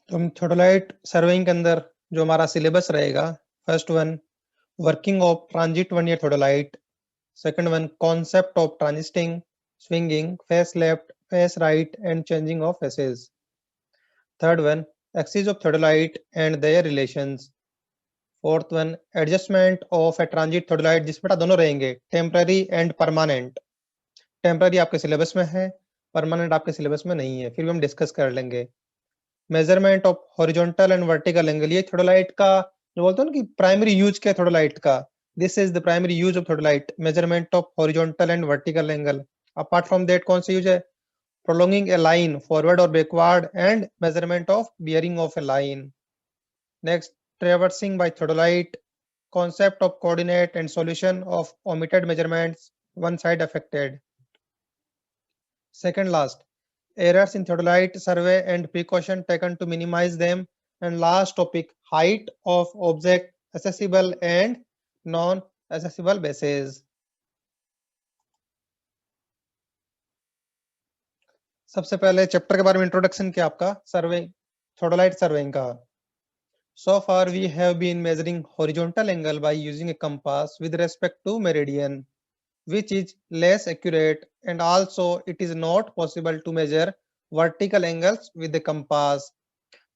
तो हम थोडोलाइट सर्वेइंग के अंदर जो हमारा सिलेबस रहेगा, first one working of transit vernier theodolite, second one concept of transiting, swinging, face left, face right and changing of faces, third one axis of theodolite and their relations, fourth one adjustment of a transit theodolite, जिसमें दोनों रहेंगे temporary and permanent. Temporary आपके syllabus में है, permanent आपके syllabus में नहीं है, फिर भी हम डिस्कस कर लेंगे। Measurement of horizontal and vertical angle, ये थोडोलाइट का जो बोलते हैं ना कि प्राइमरी यूज क्या है थोडोलाइट का, this is the primary use of theodolite, measurement of horizontal and vertical angle. Apart from that कौन सा यूज है? प्रोलोंगिंग ए लाइन फॉरवर्ड और backward and measurement of bearing of a line. Next, traversing by theodolite, concept of coordinate and solution of omitted measurements, one side affected. Second last, errors in theodolite survey and precaution taken to minimize them. And last topic, height of object accessible and non accessible bases. सबसे पहले chapter के बारे में introduction किया आपका सर्वे थोडोलाइट surveying का। So far we have been measuring horizontal angle by using a compass with respect to meridian, which is less accurate, and also it is not possible to measure vertical angles with the compass.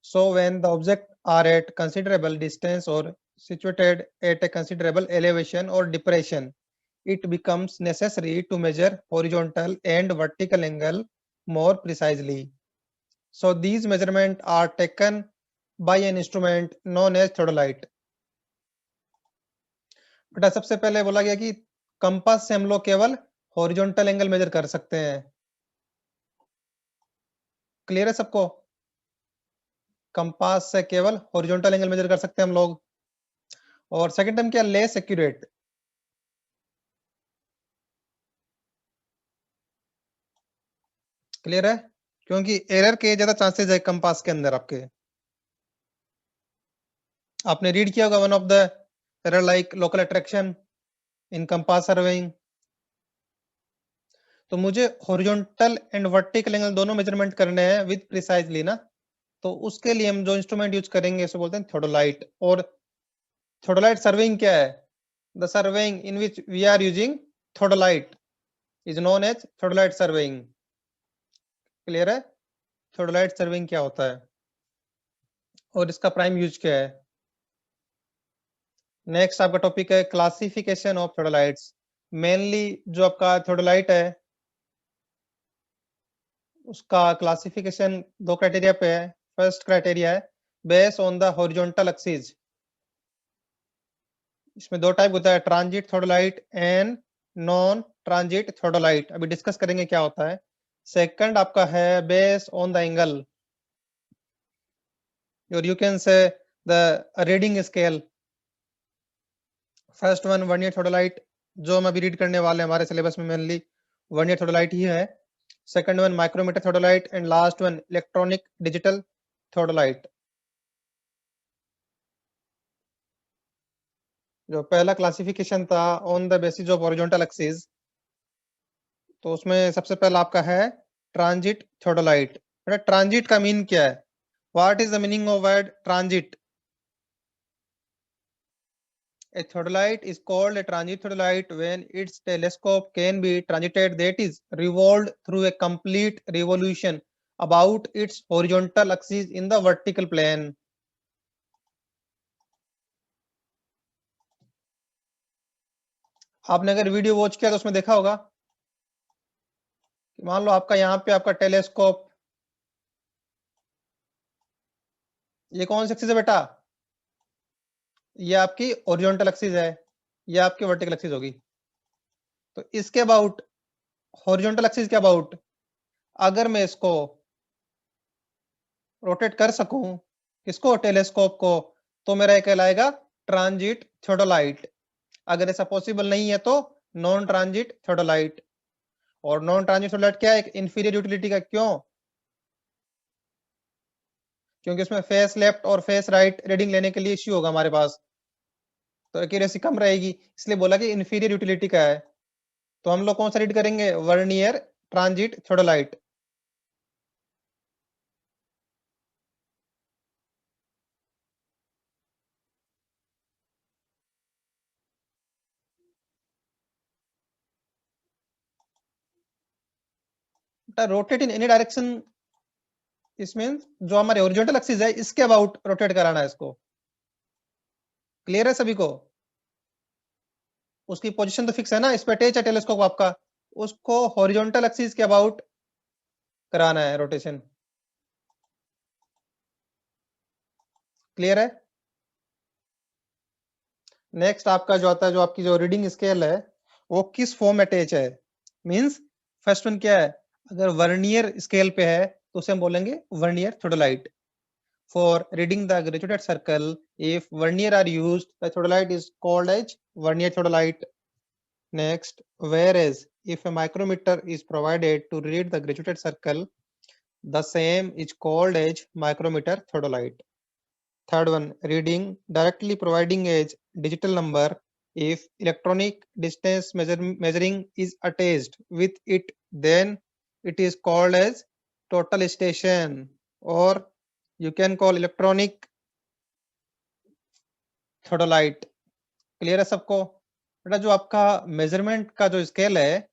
So when the objects are at considerable distance or situated at a considerable elevation or depression, it becomes necessary to measure horizontal and vertical angle more precisely. So these measurements are taken by an instrument known as theodolite. बेटा सबसे पहले बोला गया कि compass से हम लोग केवल हॉरिजॉन्टल एंगल मेजर कर सकते हैं। क्लियर है सबको? कंपास से केवल हॉरिजॉन्टल एंगल मेजर कर सकते हैं हम लोग। और सेकंड टर्म क्या? Less accurate. क्लियर है? क्योंकि एरर के ज्यादा चांसेस है कंपास के अंदर आपके। आपने रीड किया होगा one of the error like local attraction in compass surveying. तो मुझे हॉरिजॉन्टल एंड वर्टिकल एंगल दोनों मेजरमेंट करने हैं विद प्रिसाइजली ना, तो उसके लिए हम जो इंस्ट्रूमेंट यूज करेंगे उसे बोलते हैं थोडोलाइट। और थोडोलाइट सर्वेइंग क्या है? The surveying in which we are using theodolite is known as theodolite surveying. Clear है? थोडोलाइट सर्वेइंग क्या होता है और इसका प्राइम यूज क्या है। नेक्स्ट आपका टॉपिक है क्लासिफिकेशन ऑफ थोडोलाइट्स। मेनली जो आपका थोडोलाइट है उसका क्लासिफिकेशन दो क्राइटेरिया पे है। फर्स्ट क्राइटेरिया है based on the horizontal axis. इसमें दो टाइप होता है, transit theodolite and non transit theodolite. अभी डिस्कस करेंगे क्या होता है। सेकंड आपका है बेस्ड ऑन द एंगल, और you can say the reading scale. First one vernier theodolite, जो हम अभी रीड करने वाले हैं हमारे सिलेबस में मेनली वन ईयर थोडोलाइट ही है। Second one micrometer theodolite and last one electronic digital theodolite. जो पहला क्लासिफिकेशन था on the basis of horizontal axis, तो उसमें सबसे पहला आपका है ट्रांजिट थोडोलाइट। ट्रांजिट का मीन क्या है? What is the meaning of word transit? A theodolite is called a transit theodolite when its telescope can be transited, that is revolved through a complete revolution about its horizontal axis in the vertical plane. आपने अगर video watch किया तो उसमें देखा होगा, मान लो आपका यहाँ पे आपका टेलीस्कोप, ये कौन सी एक्सिस है बेटा? ये आपकी हॉरिजॉन्टल एक्सिस है, ये आपकी वर्टिकल एक्सिस होगी। तो इसके अबाउट हॉरिजॉन्टल एक्सिस के अबाउट अगर मैं इसको रोटेट कर सकूं, किसको? टेलीस्कोप को, तो मेरा ये कहलाएगा ट्रांजिट थ्योडोलाइट। अगर ऐसा पॉसिबल नहीं है तो नॉन ट्रांजिट थ्योडोलाइट। और नॉन ट्रांजिट थ्योडोलाइट क्या है? एक इंफीरियर यूटिलिटी का। क्यों? क्योंकि उसमें फेस लेफ्ट और फेस राइट रीडिंग लेने के लिए इश्यू होगा हमारे पास, तो एक्यूरेसी कम रहेगी, इसलिए बोला कि इंफीरियर यूटिलिटी का है। तो हम लोग कौन सा रीड करेंगे? Vernier transit theodolite. Rotate in any direction, इसमें जो हमारे ओरिजेंटल एक्सिस है इसके अबाउट रोटेट कराना है इसको। क्लियर है सभी को? उसकी पोजीशन तो फिक्स है ना, इस पे अटैच है टेलीस्कोप आपका, उसको हॉरिजॉन्टल एक्सिस के अबाउट कराना है रोटेशन। क्लियर है? नेक्स्ट आपका जो आता है, जो आपकी जो रीडिंग स्केल है वो किस फॉर्म में अटैच है। मींस फर्स्ट वन क्या है, अगर वर्नियर स्केल पे है तो उसे हम बोलेंगे vernier theodolite. For reading the graduated circle, if vernier are used, the theodolite is called as vernier theodolite. Next, whereas if a micrometer is provided to read the graduated circle, the same is called as micrometer theodolite. Third one, reading directly providing as digital number. If electronic distance measuring is attached with it, then it is called as total station, or you can call electronic theodolite. Clear है सबको? बेटा जो आपका measurement का जो scale है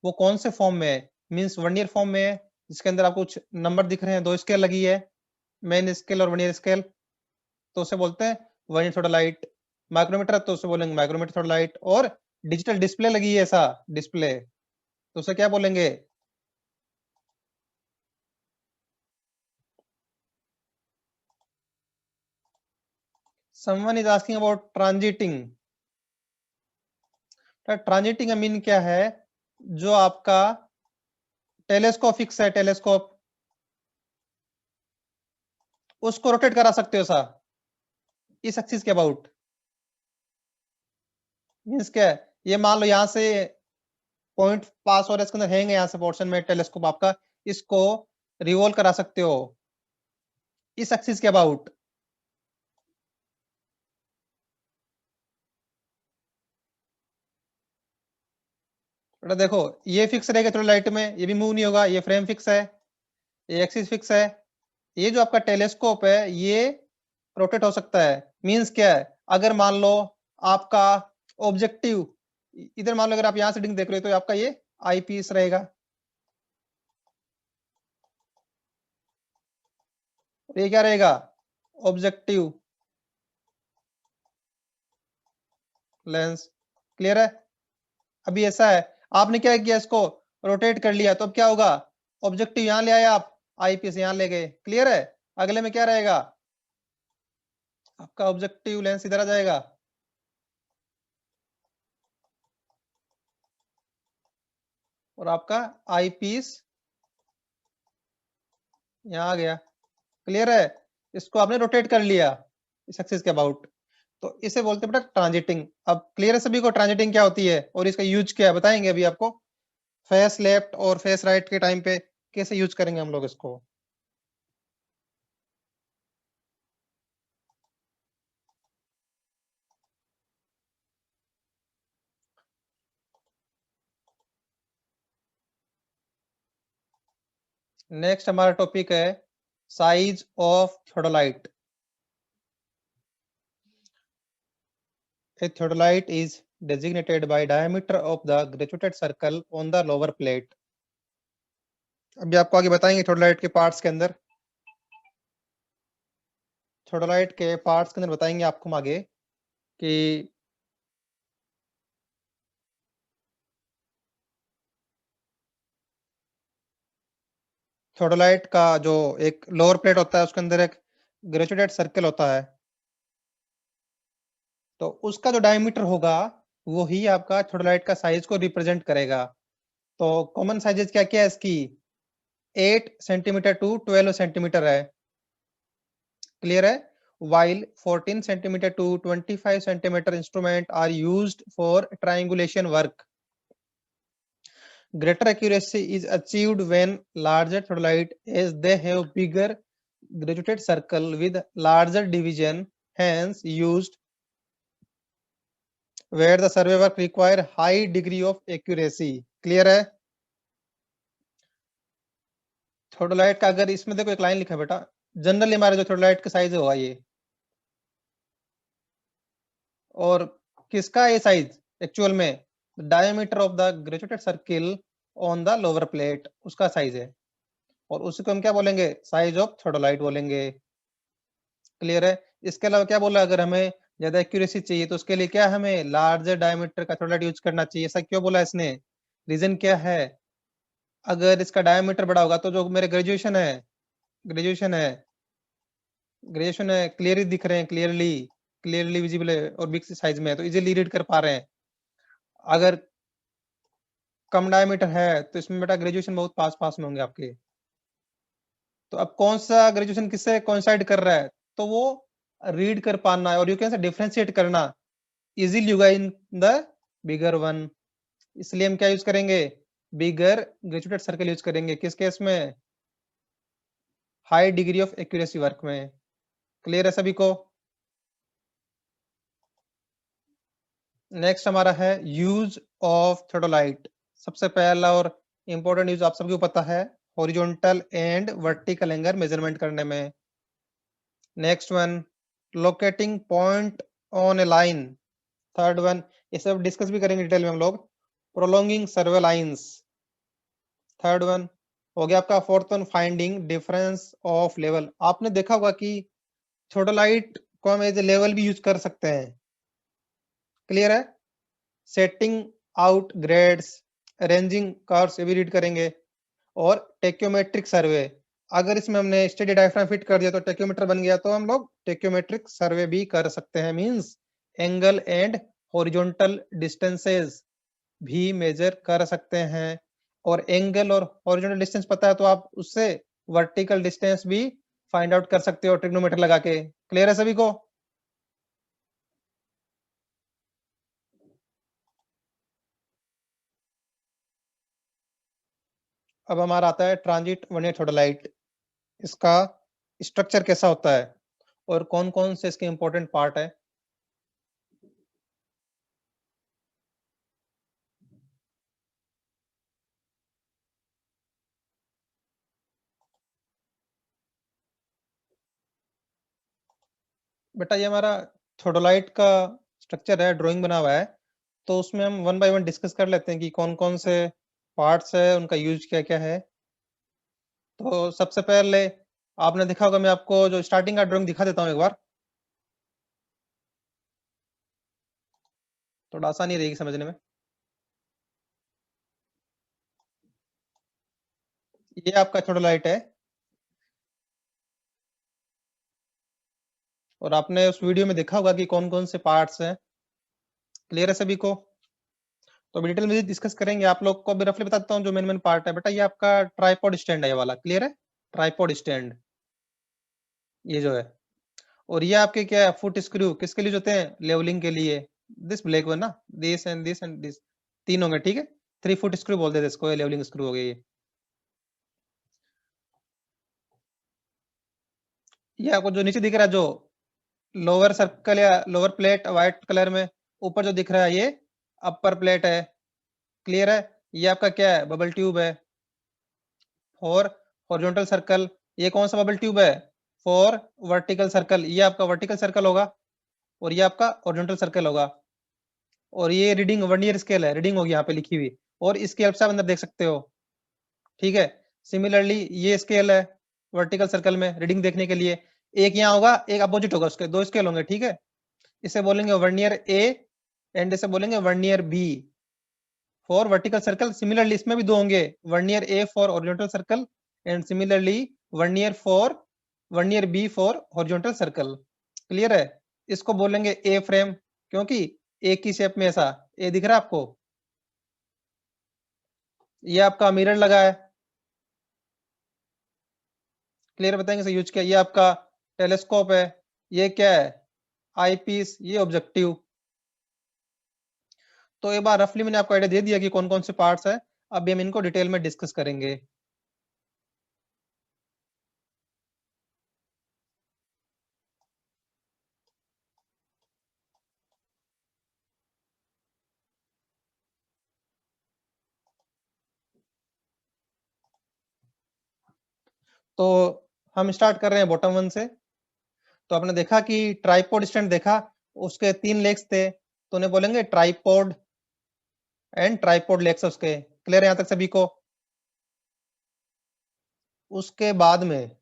वो कौन से फॉर्म में है, मींस वर्नियर फॉर्म में है, जिसके अंदर आपको कुछ नंबर दिख रहे हैं, दो स्केल लगी है, मेन स्केल और वर्नियर स्केल, तो उसे बोलते हैं वर्नियर थोडोलाइट। माइक्रोमीटर तो उसे बोलेंगे माइक्रोमीटर थोडोलाइट। और डिजिटल डिस्प्ले लगी है ऐसा डिस्प्ले, तो उसे क्या बोलेंगे? Someone is asking about transiting. Transiting का मीन क्या है, जो आपका टेलीस्कोप फिक्स है, टेलीस्कोप उसको रोटेट करा सकते हो सा इस एक्सिस के अबाउट। मीन्स क्या है, ये मान लो यहाँ से पॉइंट पास हो रहा है, इसके अंदर हैंग है यहाँ से पोर्शन में टेलीस्कोप आपका, इसको रिवॉल्व करा सकते हो इस एक्सिस के अबाउट। बेटा देखो, ये फिक्स रहेगा थोड़ा लाइट में, ये भी मूव नहीं होगा, ये फ्रेम फिक्स है, ये एक्सिस फिक्स है। ये जो आपका टेलीस्कोप है ये रोटेट हो सकता है। मींस क्या है, अगर मान लो आपका ऑब्जेक्टिव इधर, मान लो अगर आप यहाँ से रीडिंग देख रहे हो तो आपका ये आई पीस रहेगा, ये क्या रहेगा, ऑब्जेक्टिव लेंस। क्लियर है? अभी ऐसा है, आपने क्या किया, इसको रोटेट कर लिया, तो अब क्या होगा, ऑब्जेक्टिव यहाँ ले आए आप, आईपीएस यहाँ ले गए। क्लियर है? अगले में क्या रहेगा, आपका ऑब्जेक्टिव लेंस इधर आ जाएगा, और आपका आईपीस यहाँ आ गया। क्लियर है? इसको आपने रोटेट कर लिया इस एक्सिस के अबाउट, तो इसे बोलते हैं बेटा ट्रांजिटिंग। अब क्लियर है सभी को ट्रांजिटिंग क्या होती है और इसका यूज क्या है, बताएंगे अभी आपको। फेस लेफ्ट और फेस राइट के टाइम पे कैसे यूज करेंगे हम लोग इसको। नेक्स्ट हमारा टॉपिक है size of theodolite. A theodolite is designated by diameter of the graduated circle on the lower plate. अभी आपको आगे बताएंगे थोडोलाइट के पार्ट्स के अंदर, थोडोलाइट के पार्ट्स के अंदर बताएंगे आपको हम आगे कि थोडोलाइट का जो एक लोअर प्लेट होता है उसके अंदर एक ग्रेजुएटेड सर्कल होता है, तो उसका जो डायमीटर होगा वो ही आपका थोडोलाइट का साइज को रिप्रेजेंट करेगा। तो कॉमन साइजेस क्या क्या है इसकी, 8 सेंटीमीटर टू 12 सेंटीमीटर है। क्लियर है? while 14 centimeter to 25 centimeter instrument are used for triangulation work. Greater accuracy is achieved when larger theodolite as they have bigger graduated circle with larger division, hence used where the survey work require high degree of accuracy. Clear है? Theodolite का अगर इसमें देखो एक line लिखा है बेटा, generally हमारे जो थोडोलाइट का साइज होगा ये, और किसका ये साइज एक्चुअल में, diameter of the graduated circle on the lower plate, उसका साइज है, और उसी को हम क्या बोलेंगे, साइज ऑफ थोडोलाइट बोलेंगे। क्लियर है? इसके अलावा क्या बोला, अगर हमें ज्यादा एक्यूरेसी चाहिए तो उसके लिए क्या हमें लार्जर डायमीटर का थोडोलाइट यूज करना चाहिए। ऐसा क्यों बोला इसने, रीजन क्या है? अगर इसका डायमीटर बड़ा होगा तो जो मेरे ग्रेजुएशन है क्लियरली दिख रहे हैं, क्लियरली विजिबल है और बिग साइज में है तो इजीली रीड कर पा रहे हैं। अगर कम डायमीटर है तो इसमें बेटा ग्रेजुएशन बहुत पास पास में होंगे आपके। तो अब कौन सा ग्रेजुएशन किससे कोइंसाइड कर रहा है, तो वो रीड कर पाना है, और यू कैन से डिफरेंशिएट करना इजीली होगा इन द बिगर वन। इसलिए हम क्या यूज करेंगे, बिगर ग्रेजुएटेड सर्कल यूज करेंगे। किस केस में, high degree of accuracy work में। क्लियर है सभी को? नेक्स्ट हमारा है यूज ऑफ थोडोलाइट। सबसे पहला और इंपॉर्टेंट यूज आप सबको पता है, horizontal and vertical angle measurement करने में। Next one, locating point on A line. Third one, ये सब डिस्कस भी करेंगे डिटेल में हम लोग, प्रोलॉन्गिंग सर्वे लाइंस। थर्ड वन हो गया आपका। Fourth one, finding difference of level. आपने देखा होगा कि थोडोलाइट को हम एज ए लेवल भी यूज कर सकते हैं। क्लियर है? Setting out grades, arranging curves, ये भी रीड करेंगे, और टेक्योमेट्रिक सर्वे। अगर इसमें हमने स्टेडी डायफ्राम फिट कर दिया तो टेक्योमीटर बन गया, तो हम लोग टेक्योमेट्रिक सर्वे भी कर सकते हैं। Means angle and horizontal distances भी मेजर कर सकते हैं। और एंगल और हॉरिजॉन्टल डिस्टेंस पता है तो आप उससे वर्टिकल डिस्टेंस भी फाइंड आउट कर सकते हो ट्रिग्नोमीटर लगा के। क्लियर है सभी को? अब हमारा आता है ट्रांजिट वर्नियर थोडोलाइट। इसका स्ट्रक्चर कैसा होता है और कौन कौन से इसके इंपॉर्टेंट पार्ट है। बेटा ये हमारा थोडोलाइट का स्ट्रक्चर है, ड्राइंग बना हुआ है, तो उसमें हम वन बाय वन डिस्कस कर लेते हैं कि कौन कौन से पार्ट्स है, उनका यूज क्या क्या है। तो सबसे पहले आपने देखा होगा, मैं आपको जो स्टार्टिंग का ड्राइंग दिखा देता हूँ एक बार, थोड़ा आसानी रहेगी समझने में। ये आपका थोडोलाइट है, और आपने उस वीडियो में देखा होगा कि कौन कौन से पार्ट्स हैं। क्लियर है सभी को? तो अभी डिटेल में डिस्कस करेंगे। आप लोग को अभी रफली बताता हूँ जो मेन मेन पार्ट है। बेटा ये आपका ट्राइपॉड स्टैंड है, ये वाला। क्लियर है? ट्राइपॉड स्टैंड ये जो है, और ये आपके क्या है, फुट स्क्रू किसके लिए होते हैं, लेवलिंग के लिए। दिस ब्लैक वन ना, दिस एंड दिस, तीन होंगे, ठीक है। 3 फुट स्क्रू बोलते थे इसको, लेवलिंग स्क्रू हो गए ये आपको जो नीचे दिख रहा है, जो लोअर सर्कल या लोअर प्लेट व्हाइट कलर में, ऊपर जो दिख रहा है ये अपर प्लेट है। क्लियर है? ये आपका क्या है, बबल ट्यूब है। फॉर हॉरिजॉन्टल सर्कल, ये कौन सा बबल ट्यूब है, फॉर वर्टिकल सर्कल, ये आपका वर्टिकल सर्कल होगा, और ये आपका हॉरिजॉन्टल सर्कल होगा। और ये रीडिंग वर्नियर स्केल है, रीडिंग होगी यहाँ पे लिखी हुई, और इसके हेल्प से आप अंदर देख सकते हो। ठीक है। सिमिलरली ये स्केल है वर्टिकल सर्कल में रीडिंग देखने के लिए, एक यहाँ होगा, एक अपोजिट होगा, उसके दो स्केल होंगे। ठीक है। इसे बोलेंगे वर्नियर ए, एंड इसे बोलेंगे vernier B for vertical circle. Similarly इसमें भी दो होंगे, vernier A for horizontal circle, and similarly vernier B for horizontal circle. Clear है? इसको बोलेंगे ए फ्रेम, क्योंकि ए की शेप में ऐसा ए दिख रहा है आपको। ये आपका मिरर लगा है। क्लियर बताएंगे सर यूज क्या। ये आपका टेलीस्कोप है। ये क्या है, आई पीस, ये ऑब्जेक्टिव। तो एक बार रफली मैंने आपको आइडिया दे दिया कि कौन कौन से पार्ट्स है। अभी हम इनको डिटेल में डिस्कस करेंगे। तो हम स्टार्ट कर रहे हैं बॉटम वन से। तो आपने देखा कि ट्राइपॉड स्टैंड देखा, उसके 3 लेग्स थे, तो उन्हें बोलेंगे ट्राइपॉड एंड ट्राइपॉड लेग्स उसके। क्लियर है यहाँ तक सभी को? उसके बाद में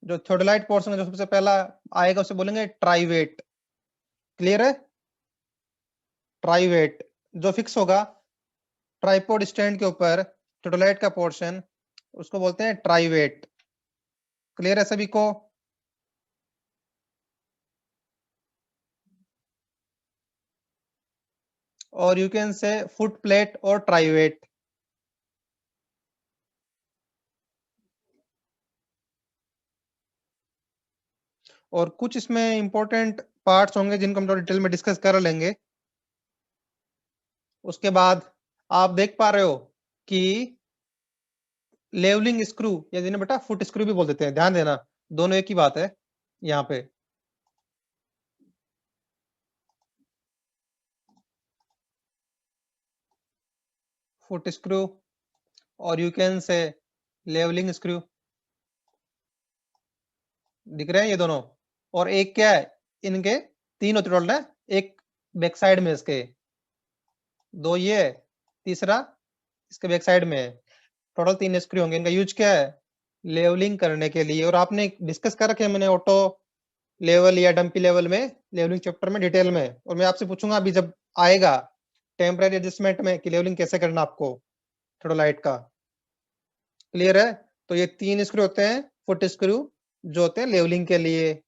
जो थियोडोलाइट पोर्शन है, जो सबसे पहला आएगा उसे बोलेंगे ट्राइवेट। क्लियर है? ट्राइवेट जो फिक्स होगा ट्राइपॉड स्टैंड के ऊपर, थियोडोलाइट का पोर्शन, उसको बोलते हैं ट्राइवेट। क्लियर है सभी को? और यू कैन से फुट प्लेट और ट्राइवेट। और कुछ इसमें इंपॉर्टेंट पार्ट्स होंगे जिनको हम थोड़ा डिटेल में डिस्कस कर लेंगे। उसके बाद आप देख पा रहे हो कि लेवलिंग स्क्रू या जिन्हें बेटा फुट स्क्रू भी बोल देते हैं, ध्यान देना दोनों एक ही बात है यहाँ पे। फुट स्क्रू और you can say levelling screw, दिख रहे हैं ये दोनों। और एक क्या है, इनके तीन होते टोटल है, एक बैक साइड में इसके, दो ये, तीसरा इसके बैक साइड में है। टोटल तीन स्क्रू होंगे। इनका यूज क्या है? लेवलिंग करने के लिए। और आपने डिस्कस कर रखे हैं मैंने ऑटो लेवल या डंपी लेवल में, लेवलिंग चैप्टर में डिटेल में। और मैं आपसे पूछूंगा अभी जब आएगा टेम्परेरी एडजस्टमेंट में कि लेवलिंग कैसे करना आपको थियोडोलाइट का। क्लियर है? तो ये तीन स्क्रू होते हैं फुट स्क्रू, जो होते हैं लेवलिंग के लिए।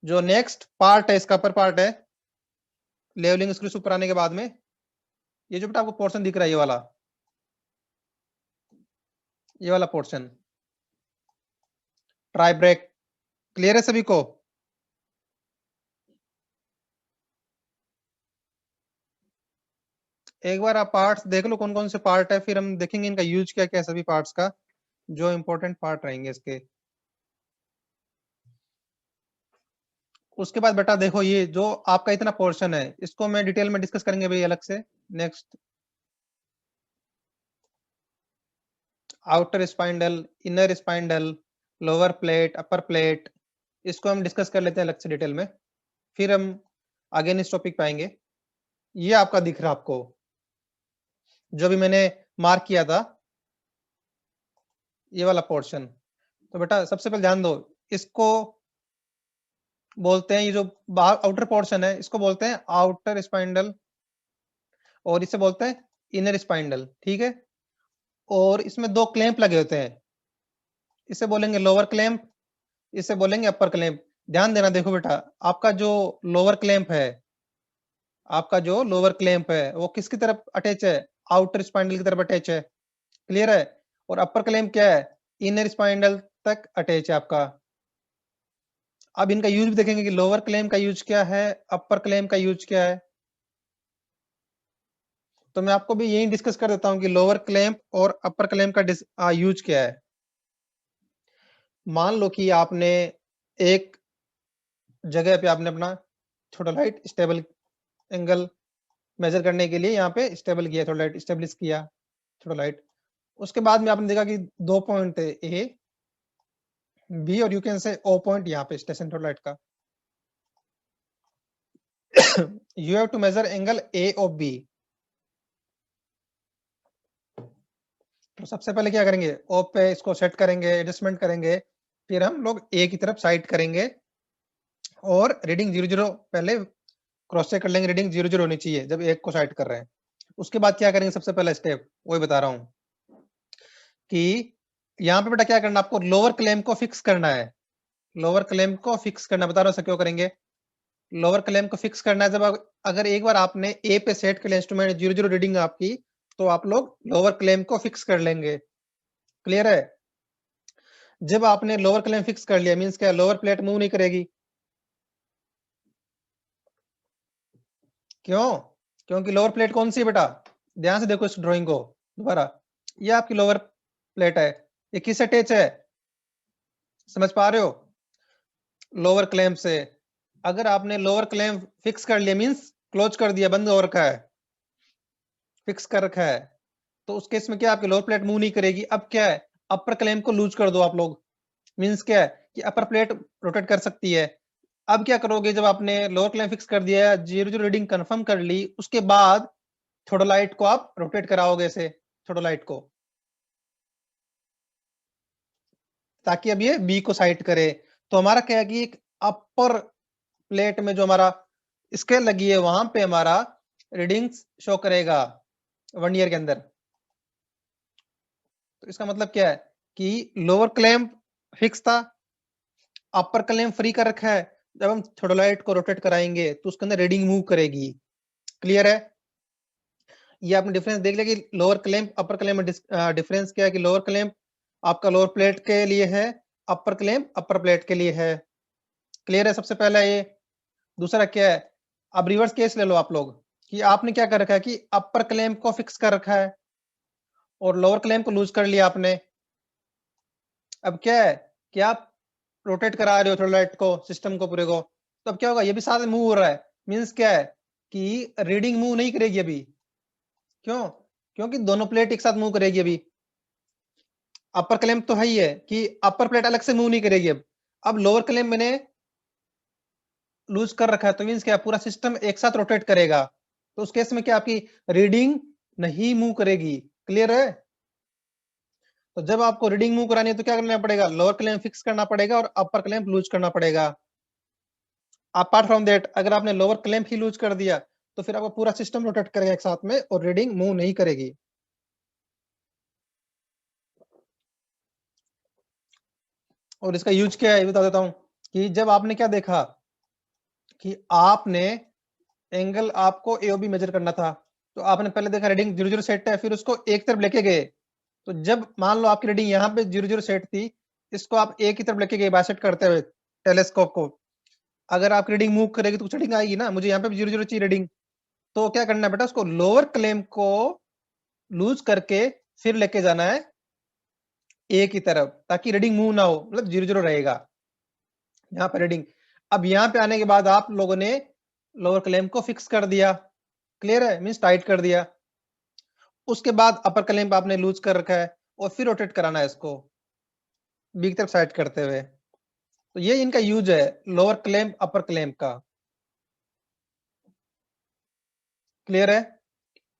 जो नेक्स्ट पार्ट है इसका अपर पार्ट है लेवलिंग स्क्रू ऊपर आने के बाद में, ये जो बेटा आपको पोर्शन दिख रहा है ये वाला पोर्शन ट्राई ब्रेक। क्लियर है सभी को? एक बार आप पार्ट्स देख लो कौन कौन से पार्ट है, फिर हम देखेंगे इनका यूज क्या क्या है सभी पार्ट्स का, जो इंपॉर्टेंट पार्ट रहेंगे इसके। उसके बाद बेटा देखो ये जो आपका इतना पोर्शन है इसको मैं डिटेल में डिस्कस करेंगे भाई अलग से next. Outer spindle, inner spindle, lower plate, upper plate, इसको हम डिस्कस कर लेते हैं अलग से डिटेल में, फिर हम अगेन इस टॉपिक पे आएंगे। ये आपका दिख रहा आपको जो भी मैंने मार्क किया था, ये वाला पोर्शन। तो बेटा सबसे पहले ध्यान दो, इसको बोलते हैं, ये जो बाहर आउटर पोर्शन है इसको बोलते हैं आउटर स्पाइंडल, और इसे बोलते हैं इनर स्पाइंडल। ठीक है? और इसमें दो क्लैंप लगे होते हैं, इसे बोलेंगे लोअर क्लैंप, इसे बोलेंगे अपर क्लैंप। ध्यान देना, देखो बेटा आपका जो लोअर क्लैंप है, आपका जो लोअर क्लैंप है वो किसकी तरफ अटैच है? आउटर स्पाइंडल की तरफ अटैच है। क्लियर है? और अपर क्लैंप क्या है? इनर स्पाइंडल तक अटैच है आपका। अब इनका यूज भी देखेंगे कि लोअर क्लैंप का यूज क्या है, अपर क्लैंप का यूज क्या है। तो मैं आपको भी यही डिस्कस कर देता हूं कि लोअर क्लैंप और अपर क्लैंप का यूज क्या है। मान लो कि आपने एक जगह पे आपने अपना थियोडोलाइट स्टेबल एंगल मेजर करने के लिए यहाँ पे स्टेबल किया, थियोडोलाइट स्टेब्लिश किया थियोडोलाइट। उसके बाद में आपने देखा कि दो पॉइंट है ए बी, और you can say O point यहाँ पे स्टेशन थियोडोलाइट का। You have to measure angle A of B. तो सबसे पहले क्या करेंगे, ओ पे इसको सेट करेंगे, एडजस्टमेंट करेंगे, फिर हम लोग ए की तरफ साइड करेंगे और रीडिंग 0 0 पहले क्रॉस चेक कर लेंगे, रीडिंग 0 0 होनी चाहिए जब एक को साइड कर रहे हैं। उसके बाद क्या करेंगे, सबसे पहला स्टेप वही बता रहा हूं कि यहाँ पे बेटा क्या करना, आपको लोअर क्लेम को फिक्स करना है। लोअर क्लेम को फिक्स करना बता रहा हूँ क्यों करेंगे। लोअर क्लेम को फिक्स करना है जब अगर एक बार आपने ए पे सेट कर लिया इंस्ट्रूमेंट 0 0 रीडिंग आपकी, तो आप लोग लोअर क्लेम को फिक्स कर लेंगे। क्लियर है? जब आपने लोअर क्लेम फिक्स कर लिया मींस क्या, लोअर प्लेट मूव नहीं करेगी। क्यों? क्योंकि लोअर प्लेट कौन सी है बेटा, ध्यान से देखो इस ड्राइंग को दोबारा। ये आपकी लोअर प्लेट है, ये किस अटैच है, समझ पा रहे हो? लोअर क्लैंप से। अगर आपने लोअर क्लैंप फिक्स कर लिया मींस क्लोज कर दिया, बंद हो रखा है, फिक्स कर रखा है, तो उस केस में क्या आपकी लोअर प्लेट मूव नहीं करेगी। अब क्या है, अपर क्लैंप को लूज कर दो आप लोग, मींस क्या है कि अपर प्लेट रोटेट कर सकती है। अब क्या करोगे, जब आपने लोअर क्लैंप फिक्स कर दिया, 0 0 रीडिंग कंफर्म कर ली, उसके बाद थियोडोलाइट को आप रोटेट कराओगे ऐसे, थोडोलाइट को, ताकि अब ये बी को साइट करे। तो हमारा क्या है कि एक अपर प्लेट में जो हमारा स्केल लगी है वहां पे हमारा रीडिंग्स शो करेगा 1 ईयर के अंदर। तो इसका मतलब क्या है कि लोअर क्लैंप फिक्स था, अपर क्लैंप फ्री कर रखा है। जब हम थोडोलाइट को रोटेट कराएंगे तो उसके अंदर रीडिंग मूव करेगी। क्लियर है? ये आपने डिफरेंस देख लिया कि लोअर क्लैंप अपर क्लैंप में डिफरेंस क्या है कि लोअर क्लैंप आपका लोअर प्लेट के लिए है, अपर क्लैंप अपर प्लेट के लिए है। क्लियर है? सबसे पहला ये। दूसरा क्या है, अब रिवर्स केस ले लो आप लोग कि आपने क्या कर रखा है कि अपर क्लैंप को फिक्स कर रखा है और लोअर क्लैंप को लूज कर लिया आपने। अब क्या है कि आप रोटेट करा रहे हो थोडोलाइट को, सिस्टम को पूरे को, तो अब क्या होगा, ये भी साथ में मूव हो रहा है। मींस क्या है कि रीडिंग मूव नहीं करेगी अभी। क्यों? क्योंकि दोनों प्लेट एक साथ मूव करेगी अभी। अपर क्लैंप तो है ही है कि अपर प्लेट अलग से मूव नहीं करेगी अब लोअर क्लैंप मैंने लूज कर रखा है, तो मींस क्या, पूरा सिस्टम एक साथ रोटेट करेगा। तो उस केस में क्या, आपकी रीडिंग नहीं मूव करेगी। क्लियर है? तो जब आपको रीडिंग मूव करानी है तो क्या करना पड़ेगा, लोअर क्लैंप फिक्स करना पड़ेगा और अपर क्लैंप लूज करना पड़ेगा। अपार्ट फ्रॉम दैट, अगर आपने लोअर क्लैंप ही लूज कर दिया तो फिर आपका पूरा सिस्टम रोटेट करेगा एक साथ में और रीडिंग मूव नहीं करेगी। और इसका यूज क्या है बता देता हूं कि जब आपने क्या देखा कि आपने एंगल आपको एओबी मेजर करना था, तो आपने पहले देखा रीडिंग 00 सेट है, फिर उसको एक तरफ लेके गए। तो जब मान लो आपकी रीडिंग यहाँ पे 00 सेट थी, इसको आप एक ही तरफ लेके गए बाइसेक्ट करते हुए टेलीस्कोप को। अगर आप रीडिंग मूव करेगी तो कुछ रीडिंग आएगी ना, मुझे यहाँ पे 00 चाहिए रीडिंग। तो क्या करना है बेटा, उसको लोअर क्लैंप को लूज करके फिर लेके जाना है एक ही तरफ, ताकि रीडिंग मूव ना हो, मतलब 00 रहेगा यहाँ पे रीडिंग। अब यहाँ पे आने के बाद आप लोगों ने लोअर क्लैंप को फिक्स कर दिया। क्लियर है? मींस टाइट कर दिया। उसके बाद अपर क्लैंप आपने लूज कर रखा है और फिर रोटेट कराना है इसको बी की तरफ साइड करते हुए। तो ये इनका यूज है, लोअर क्लैंप अपर क्लैंप का। क्लियर है?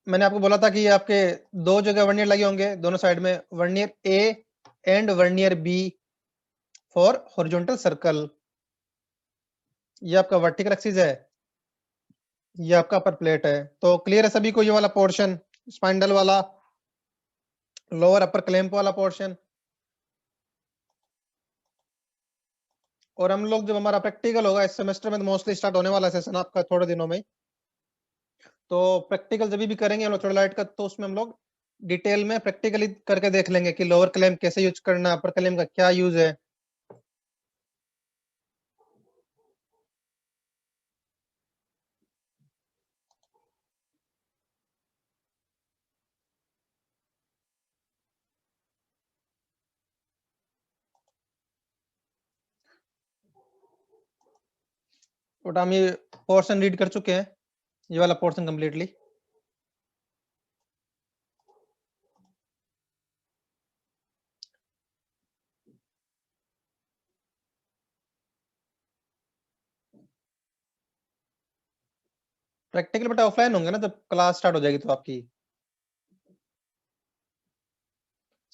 मैंने आपको बोला था कि आपके दो जगह वर्नियर लगे होंगे दोनों साइड में, vernier A and vernier B for horizontal circle. ये आपका वर्टिकल एक्सिस है, ये आपका अपर प्लेट है। तो क्लियर है सभी को ये वाला पोर्शन, स्पाइंडल वाला, लोअर अपर क्लैंप वाला पोर्शन। और हम लोग जब हमारा प्रैक्टिकल होगा इस सेमेस्टर में, तो मोस्टली स्टार्ट होने वाला सेशन आपका थोड़े दिनों में, तो प्रैक्टिकल जब भी करेंगे हम लोग थोडोलाइट का, तो उसमें हम लोग डिटेल में प्रैक्टिकली करके देख लेंगे कि लोअर क्लैंप कैसे यूज करना, अपर क्लैंप का क्या यूज है। बट हम ये पोर्शन रीड कर चुके हैं, ये वाला पोर्शन कंप्लीटली। प्रैक्टिकल बेटा ऑफलाइन होंगे ना जब क्लास स्टार्ट हो जाएगी तो आपकी।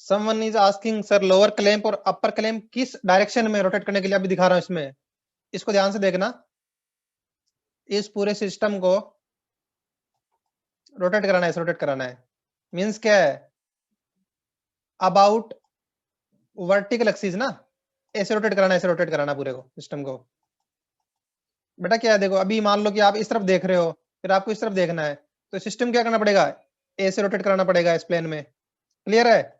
Someone is asking sir lower clamp और अपर क्लैंप किस डायरेक्शन में रोटेट करने के लिए अभी दिखा रहा हूं इसमें, इसको ध्यान से देखना। इस पूरे सिस्टम को रोटेट कराना है, रोटेट कराना है। मींस क्या है, अबाउट वर्टिकल एक्सिस ना, ऐसे रोटेट कराना है, ऐसे रोटेट कराना पूरे को सिस्टम को। बेटा क्या है, देखो अभी मान लो कि आप इस तरफ देख रहे हो, फिर आपको इस तरफ देखना है, तो सिस्टम क्या करना पड़ेगा, ऐसे रोटेट कराना पड़ेगा इस प्लेन में। क्लियर है?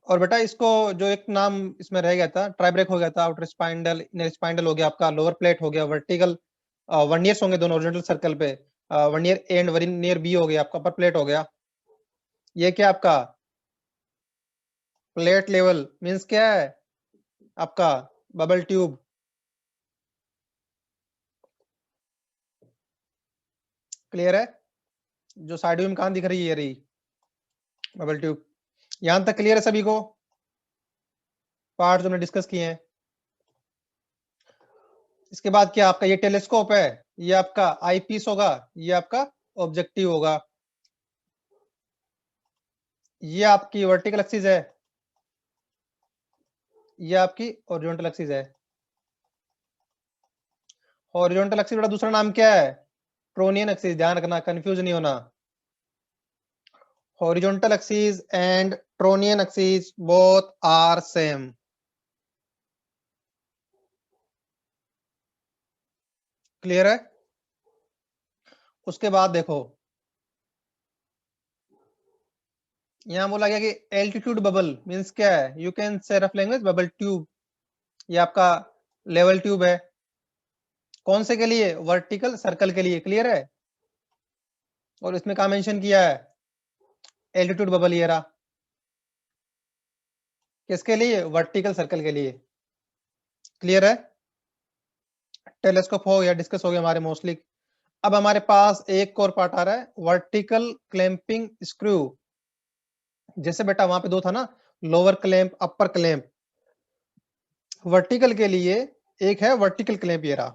और बेटा इसको जो एक नाम इसमें रह गया था, ट्राई ब्रेक हो गया था, आउटर स्पाइंडल इनर स्पाइंडल हो गया आपका, लोअर प्लेट हो गया, वर्टिकल वर्नियर्स होंगे दोनों ओरिजेंटल सर्कल पे, vernier A and vernier B हो गया आपका, अपर प्लेट हो गया। ये क्या आपका प्लेट लेवल, मींस क्या है आपका बबल ट्यूब। क्लियर है? जो साइड में कहां दिख रही है, ये रही बबल ट्यूब। यहां तक क्लियर है सभी को, पार्ट जो हमने डिस्कस किए हैं? इसके बाद क्या आपका ये टेलीस्कोप है, ये आपका आई पीस होगा, ये आपका ऑब्जेक्टिव होगा। ये आपकी वर्टिकल एक्सिस है, ये आपकी हॉरिजॉन्टल एक्सिस है। हॉरिजॉन्टल एक्सिस का दूसरा नाम क्या है? Trunnion axis. ध्यान रखना, कंफ्यूज नहीं होना। Horizontal axis and trunnion axis both are same. Clear है? उसके बाद देखो, यहां बोला गया कि एल्टीट्यूड बबल मींस क्या है? यू कैन से रफ लैंग्वेज बबल ट्यूब। ये आपका लेवल ट्यूब है। कौन से के लिए? वर्टिकल सर्कल के लिए। क्लियर है? और इसमें क्या मेंशन किया है? एल्टीट्यूड बबल ये रहा। किसके लिए? वर्टिकल सर्कल के लिए। क्लियर है? टेलीस्कोप हो गया, डिस्कस हो गया हमारे मोस्टली। अब हमारे पास एक और पार्ट आ रहा है, वर्टिकल क्लैंपिंग स्क्रू। जैसे बेटा वहां पे दो था ना, lower clamp upper clamp. Vertical के लिए एक है वर्टिकल क्लैंप ये रहा।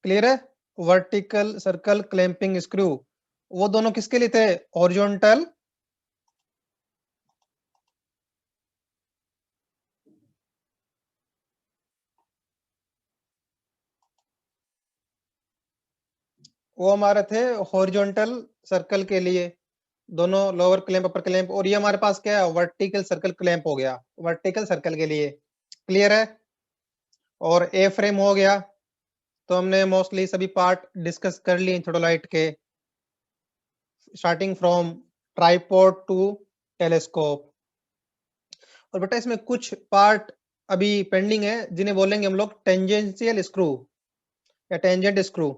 क्लियर है? वर्टिकल सर्कल क्लैंपिंग स्क्रू, वो दोनों किसके लिए थे? हॉरिजॉन्टल वो हमारे थे हॉरिजॉन्टल सर्कल के लिए, दोनों लोअर क्लैंप अपर क्लैंप। और ये हमारे पास क्या है? वर्टिकल सर्कल क्लैंप हो गया, वर्टिकल सर्कल के लिए। क्लियर है? और ए फ्रेम हो गया। तो हमने मोस्टली सभी पार्ट डिस्कस कर लिए थोडोलाइट के, starting from tripod to telescope. और बेटा इसमें कुछ पार्ट अभी पेंडिंग है, जिन्हें बोलेंगे हम लोग टेंजेंशियल स्क्रू या टेंजेंट स्क्रू।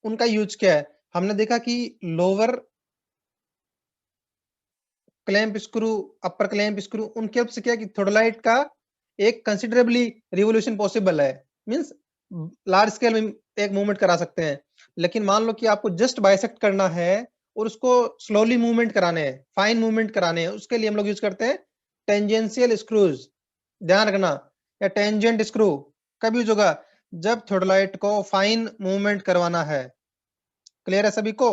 उनका यूज क्या है? हमने देखा कि लोअर क्लैंप स्क्रू अपर क्लैंप स्क्रू, उनके हेल्प से क्या कि थोडोलाइट का एक कंसिडरेबली रिवोल्यूशन पॉसिबल है। मींस लार्ज स्केल में एक मूवमेंट करा सकते हैं। लेकिन मान लो कि आपको जस्ट बाइसेक्ट करना है और उसको स्लोली मूवमेंट कराने हैं, फाइन मूवमेंट कराने हैं, उसके लिए हम लोग यूज करते हैं टेंजेंशियल स्क्रूज। ध्यान रखना, या टेंजेंट स्क्रू कब यूज होगा? जब थोडोलाइट को फाइन मूवमेंट करवाना है। क्लियर है सभी को?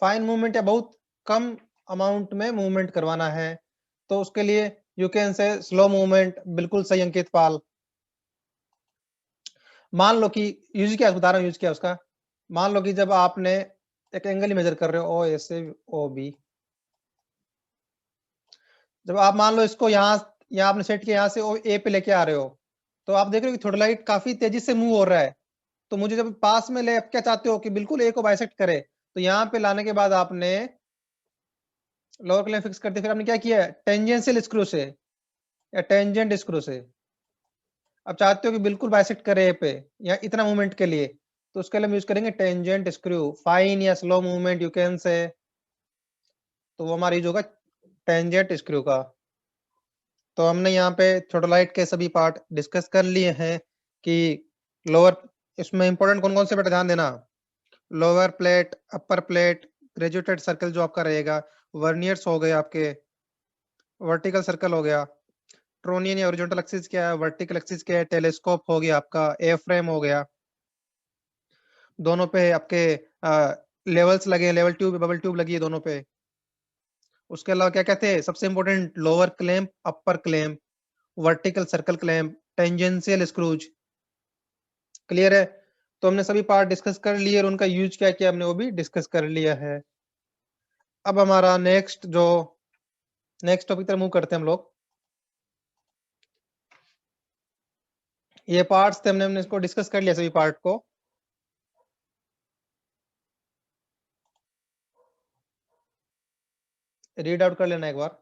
फाइन मूवमेंट या बहुत कम अमाउंट में मूवमेंट करवाना है, तो उसके लिए यू कैन से स्लो मूवमेंट। बिल्कुल सही अंकित पाल। मान लो कि यूज किया, उदाहरण यूज किया उसका। मान लो कि जब आपने एक एंगल मेजर कर रहे हो ओ ए से ओ बी, जब आप मान लो इसको यहाँ आपने सेट किया, यहाँ से ओ ए पे लेके आ रहे हो, तो आप देख रहे हो कि थोड़ा लाइट काफी तेजी से मूव हो रहा है। तो मुझे जब पास में ले, आप क्या चाहते हो कि बिल्कुल ए को बाइसेक्ट करे, तो यहाँ पे लाने के बाद आपने लोअर क्लैंप फिक्स करते, फिर आपने क्या किया है? टेंजेंशियल स्क्रू से या टेंजेंट स्क्रू से अब चाहते हो कि बिल्कुल बाइसेक्ट करे ए पे या इतना मूवमेंट के लिए, तो उसके लिए हम यूज करेंगे टेंजेंट स्क्रू। फाइन या स्लो मूवमेंट यू कैन से, तो वो हमारा यूज होगा टेंजेंट स्क्रू का। तो हमने यहाँ पे थोडोलाइट के सभी पार्ट डिस्कस कर लिए हैं कि लोअर, इसमें इंपॉर्टेंट कौन कौन से बेटा ध्यान देना, lower plate upper plate, graduated circle जो आपका रहेगा, वर्नियर्स हो गए आपके, वर्टिकल सर्कल हो गया, ट्रोनियन या ओरिजेंटल एक्सिस क्या है, वर्टिकल एक्सिस क्या है, टेलीस्कोप हो गया आपका, ए फ्रेम हो गया, दोनों पे आपके लेवल्स लगे, लेवल ट्यूब बबल ट्यूब लगी है दोनों पे। उसके अलावा क्या कहते हैं? सबसे important lower clamp upper clamp, vertical circle clamp, tangential screws. Clear है? तो हमने सभी पार्ट डिस्कस कर लिए और उनका यूज क्या किया हमने वो भी डिस्कस कर लिया है। अब हमारा नेक्स्ट टॉपिक तरफ मूव करते हैं हम लोग। ये पार्ट्स थे, हमने इसको डिस्कस कर लिया सभी पार्ट को। रीड आउट कर लेना एक बार।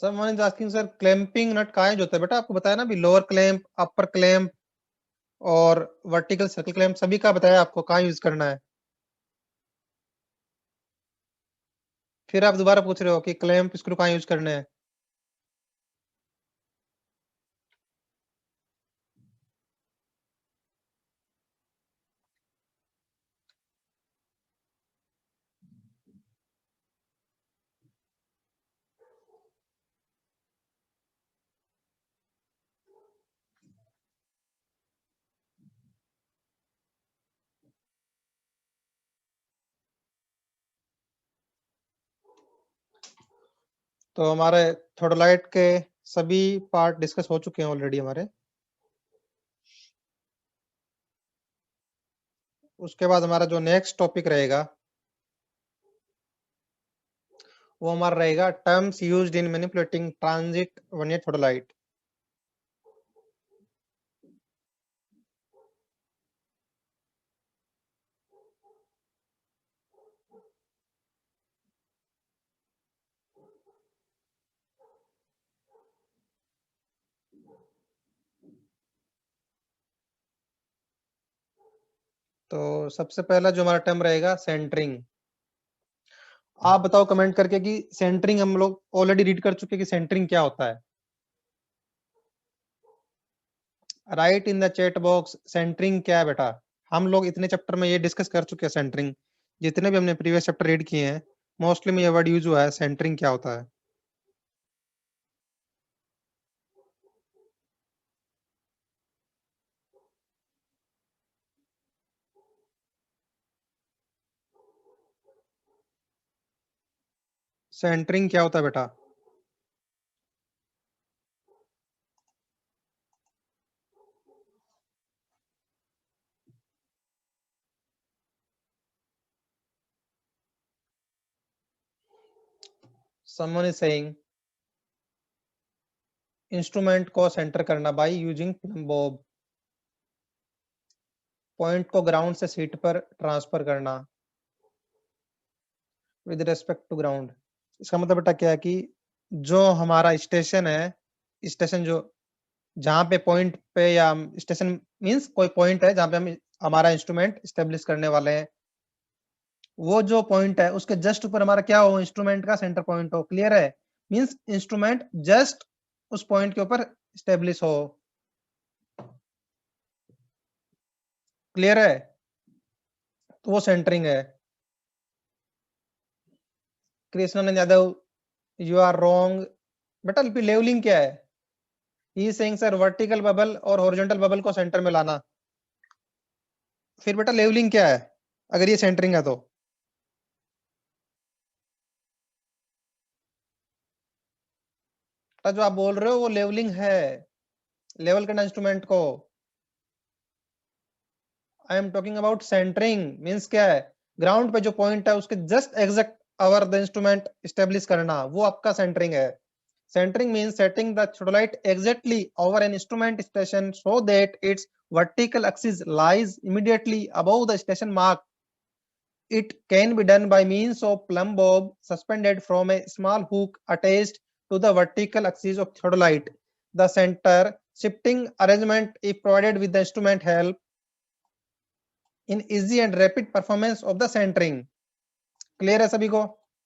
someone is asking sir clamping nut कहाँ यूज होता है बेटा? आपको बताया ना अभी, लोअर क्लैंप, अपर क्लैंप और वर्टिकल सर्कल क्लैंप सभी का बताया आपको कहाँ यूज करना है। फिर आप दोबारा पूछ रहे हो कि क्लैंप स्क्रू कहाँ यूज करने हैं। तो हमारे थोडोलाइट के सभी पार्ट डिस्कस हो चुके हैं ऑलरेडी हमारे। उसके बाद हमारा जो नेक्स्ट टॉपिक रहेगा वो हमारा रहेगा terms used in manipulating transit vernier theodolite. तो सबसे पहला जो हमारा टर्म रहेगा सेंटरिंग। आप बताओ कमेंट करके कि सेंटरिंग हम लोग ऑलरेडी रीड कर चुके कि सेंटरिंग क्या होता है। Write in the chat box centering क्या है बेटा। हम लोग इतने चैप्टर में ये डिस्कस कर चुके हैं सेंटरिंग, जितने भी हमने प्रीवियस चैप्टर रीड किए हैं मोस्टली में ये वर्ड यूज हुआ है, सेंटरिंग क्या होता है। सेंटरिंग क्या होता है बेटा? someone is saying इंस्ट्रूमेंट को सेंटर करना by using plum Bob, point को ग्राउंड से सीट पर ट्रांसफर करना विद रिस्पेक्ट टू ग्राउंड। इसका मतलब बेटा क्या है कि जो हमारा स्टेशन है, स्टेशन जो जहाँ पे पॉइंट पे या स्टेशन मींस कोई पॉइंट है जहाँ पे हम हमारा इंस्ट्रूमेंट स्टेब्लिश करने वाले हैं, वो जो पॉइंट है उसके जस्ट ऊपर हमारा क्या हो, इंस्ट्रूमेंट का सेंटर पॉइंट हो। क्लियर है? मींस इंस्ट्रूमेंट जस्ट उस पॉइंट के ऊपर स्टेब्लिश हो। क्लियर है? तो वो सेंटरिंग है। Krishnanand Yadav you are wrong बेटा। लेवलिंग क्या है? He saying sir vertical bubble और हॉरिजॉन्टल बबल को सेंटर में लाना। फिर बेटा लेवलिंग क्या है अगर ये सेंटरिंग है तो? जो आप बोल रहे हो वो लेवलिंग है, लेवल करना इंस्ट्रूमेंट को। I am talking about centering means क्या है, ग्राउंड पे जो पॉइंट है उसके just exact over the instrument establish करना, वो आपका सेंटरिंग है। Centering means setting the theodolite exactly over an instrument station so that its vertical axis lies immediately above the station mark. It can be done by means of plumb bob suspended from a small hook attached to the vertical axis of theodolite. The center shifting arrangement is provided with the instrument help in easy and rapid performance of the centering. Clear है सभी को?